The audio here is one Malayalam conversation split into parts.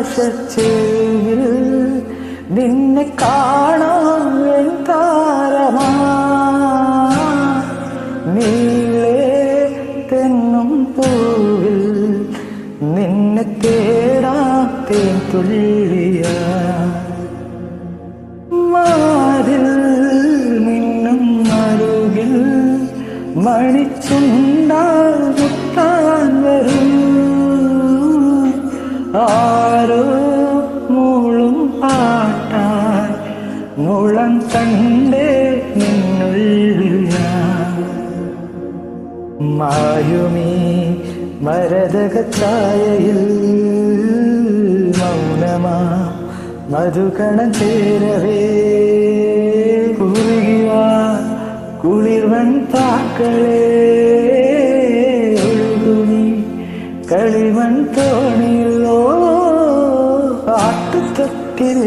നീലാകാശച്ചേരിൽ നിന്നെ കാണാൻ താരമാ നീളേ തെന്നും പൂവിൽ നിന്നെ തേടാത്തേൻ തുള്ളിയ മാറിൽ നിന്നും അരുകിൽ മണിച്ചുണ്ടാകുത്താൻ വരും ആരോ മൂളും പാട്ടാൻ മുളം കണ്ടേ നിന്നുള്ളിൽ മായുമീ മരതകത്തായയിൽ മൗനമാ മധുകണം ചേരവേ കുറുകിവാ കുളിർവൻ താക്കളേ ഒഴുകുമീ കളിവൻ തോണിയിലോ ആട്ടുതൊട്ടിൽ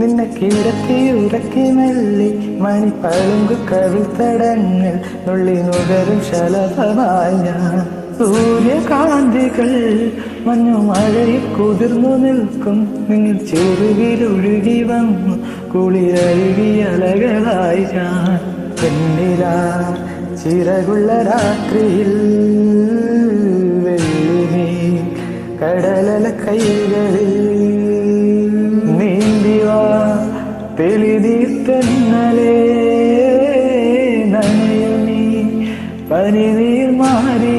നിന്നെ കിടത്തി ഉറക്കി മെല്ലി മണിപ്പളുങ്കു കവിൾത്തടങ്ങൾ നുള്ളി നുകരും ശലഭമായി ഞാൻ സൂര്യകാന്തികൾ മഞ്ഞുമഴയിൽ കുതിർന്നു നിൽക്കും നിങ്ങൾ ചെറുകിലൊഴുകി വന്നു കുളിരഴുകി അലകളായി ഞാൻ പെണ്ണിലാ ചിറകുള്ള രാത്രിയിൽ വെള്ളിനീ കടലല കൈകളിൽ നീന്തിവാ തെളിനീർത്തന്നലേ നനയുമീ പനിനീർ മാറി